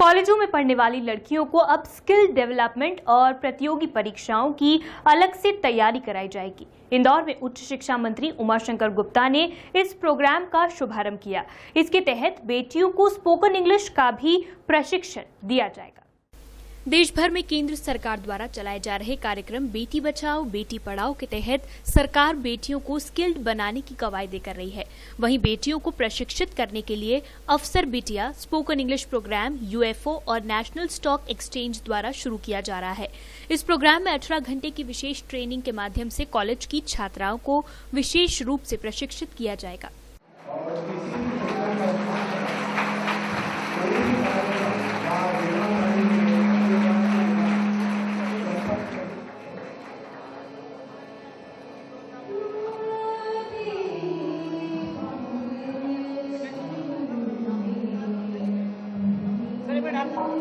कॉलेजों में पढ़ने वाली लड़कियों को अब स्किल डेवलपमेंट और प्रतियोगी परीक्षाओं की अलग से तैयारी कराई जाएगी। इंदौर में उच्च शिक्षा मंत्री उमाशंकर गुप्ता ने इस प्रोग्राम का शुभारंभ किया। इसके तहत बेटियों को स्पोकन इंग्लिश का भी प्रशिक्षण दिया जाएगा। देश भर में केंद्र सरकार द्वारा चलाए जा रहे कार्यक्रम बेटी बचाओ बेटी पढ़ाओ के तहत सरकार बेटियों को स्किल्ड बनाने की कवायदें कर रही है। वहीं बेटियों को प्रशिक्षित करने के लिए अफसर बिटिया स्पोकन इंग्लिश प्रोग्राम यूएफओ और नेशनल स्टॉक एक्सचेंज द्वारा शुरू किया जा रहा है। इस प्रोग्राम में 18 घंटे की विशेष ट्रेनिंग के माध्यम से कॉलेज की छात्राओं को विशेष रूप से प्रशिक्षित किया जाएगा।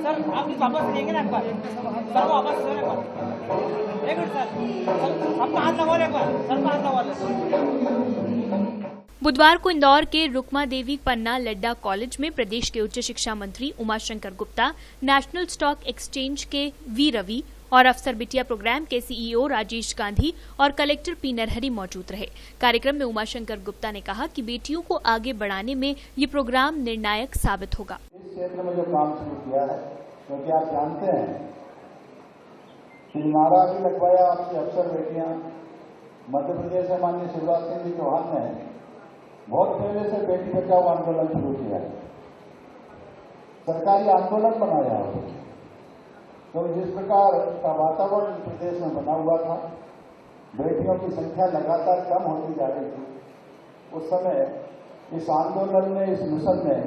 सर आप वापस लेंगे ना एक बार, सर वापस एक बार, एक मिनट सर, आपका हाथ लगा एक बार, सर का हाथ लगा। बुधवार को इंदौर के रुक्मा देवी पन्ना लड्डा कॉलेज में प्रदेश के उच्च शिक्षा मंत्री Umashankar Gupta, national stock exchange के वी रवि और अफसर बिटिया प्रोग्राम के सीईओ राजेश गांधी और कलेक्टर पी नरहरी मौजूद रहे। कार्यक्रम में उमाशंकर गुप्ता ने कहा कि बेटियों को आगे बढ़ाने में ये प्रोग्राम निर्णायक साबित होगा। इस क्षेत्र में जो काम शुरू किया है, क्योंकि आप जानते हैं कि नारा भी लगवाया आपकी अफसर बेटियां, मध्य प्रदेश में माननीय शिवराज सिंह जी चौहान ने बहुत पहले से बेटी बचाओ आंदोलन शुरू किया है, सरकारी आंदोलन बनाया है। तो जिस प्रकार का वातावरण प्रदेश में बना हुआ था, बेटियों की संख्या लगातार कम होती जा रही थी, उस समय इस आंदोलन ने, इस मिशन ने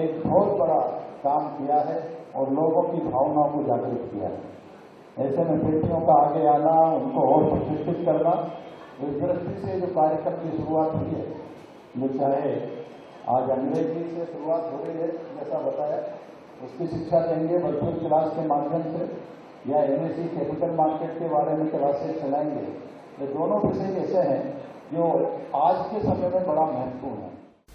एक बहुत बड़ा काम किया है और लोगों की भावनाओं को जागृत किया है। ऐसे में बेटियों का आगे आना, उनको और प्रशिक्षित करना, इस दृष्टि से जो कार्यक्रम की शुरुआत हुई है, ये चाहे आज अंग्रेजी से शुरुआत हो रही है, जैसा बताया, उसकी शिक्षा देंगे वर्चुअल क्लास के माध्यम से, या एनएससी कैपिटल मार्केट के बारे में क्लासेस चलाएंगे। ये दोनों विषय ऐसे हैं जो आज के समय में बड़ा महत्वपूर्ण है।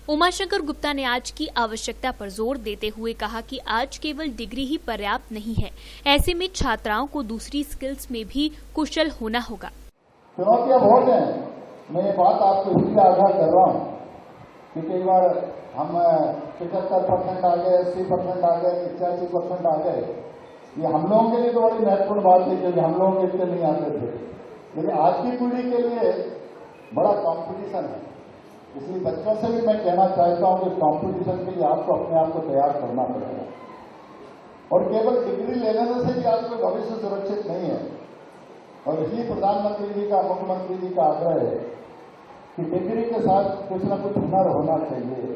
उमाशंकर गुप्ता ने आज की आवश्यकता पर जोर देते हुए कहा कि आज केवल डिग्री ही पर्याप्त नहीं है। ऐसे में छात्राओं को दूसरी स्किल्स में भी कुशल होना होगा। चुनौतियां बहुत हैं। मैं ये बात आपको इसलिए आगाह कर रहा हूँ कि कई बार हम 75% आ गए, 80% आ गए, 85% आ गए। ये हम लोगों के लिए तो बड़ी महत्वपूर्ण बात है, क्योंकि हम लोग इतने नहीं आते थे। लेकिन आज की पीढ़ी के लिए बड़ा कंपटीशन है। इसलिए बच्चों से भी मैं कहना चाहता हूं कि कंपटीशन के लिए आपको अपने आप को तैयार करना पड़ेगा। और केवल डिग्री लेने से भी आपका भविष्य सुरक्षित नहीं है। और इसलिए प्रधानमंत्री जी का, मुख्यमंत्री जी का आग्रह है कि डिग्री के साथ कुछ न कुछ हुनर होना चाहिए,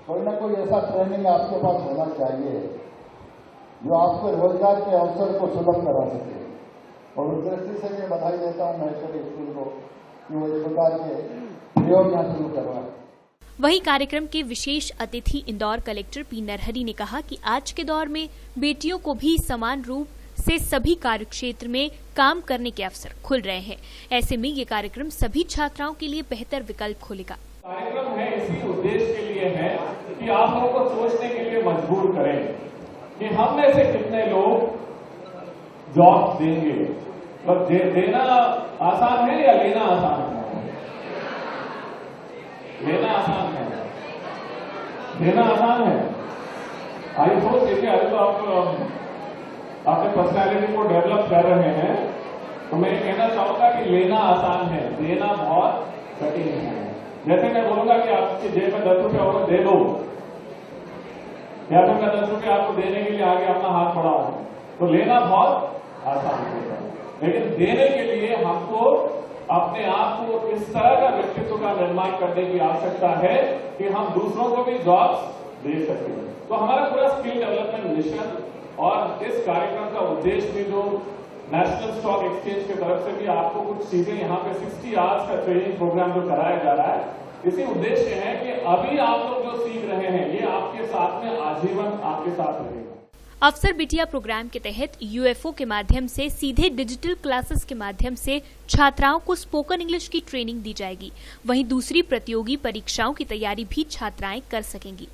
कोई ना कोई ऐसा ट्रेनिंग आपके पास होना चाहिए जो आपको रोजगार के अवसर को सुलभ करा सके। और उस दृष्टि से मैं बधाई देता हूं महेश्वरी स्कूल को कि वो इस प्रकार के प्रयोग यहाँ शुरू करवा है। वहीं कार्यक्रम के विशेष अतिथि इंदौर कलेक्टर पी नरहरी ने कहा कि आज के दौर में बेटियों को भी समान रूप से सभी कार्यक्षेत्र में काम करने के अवसर खुल रहे हैं। ऐसे में ये कार्यक्रम सभी छात्राओं के लिए बेहतर विकल्प खोलेगा। कार्यक्रम है इसी उद्देश्य के लिए है कि आप लोगों को सोचने के लिए मजबूर करें कि हम में से कितने लोग जॉब देंगे। पर देना आसान है या लेना आसान है? लेना आसान है, देना आसान है। आई सोच देखिए, अभी तो आप अपने पर्सनैलिटी को डेवलप कर रहे हैं, तो मैं ये कहना चाहूंगा कि लेना आसान है, देना बहुत कठिन है। जैसे मैं बोलूंगा कि आपकी जेब में 10 रुपये होगा, दे दो, या फिर मैं 10 रुपये आपको देने के लिए आगे अपना हाथ बढ़ाऊं, तो लेना बहुत आसान होगा। लेकिन देने के लिए हमको अपने आप को इस तरह का व्यक्तित्व का निर्माण करने की आवश्यकता है कि हम दूसरों को भी जॉब्स दे सकें। तो हमारा पूरा स्किल डेवलपमेंट मिशन और इस कार्यक्रम का उद्देश्य भी जो नेशनल स्टॉक एक्सचेंज की तरफ से भी आपको कुछ चीजें यहाँ पे 60 आवर्स का ट्रेनिंग प्रोग्राम जो कराया जा रहा है, इसी उद्देश्य है कि अभी आप लोग जो सीख रहे हैं ये आपके साथ में आजीवन आपके साथ रहेगा। अफसर बिटिया प्रोग्राम के तहत यूएफओ के माध्यम से सीधे डिजिटल क्लासेस के माध्यम से छात्राओं को स्पोकन इंग्लिश की ट्रेनिंग दी जाएगी। वहीं दूसरी प्रतियोगी परीक्षाओं की तैयारी भी छात्राएं कर सकेंगी।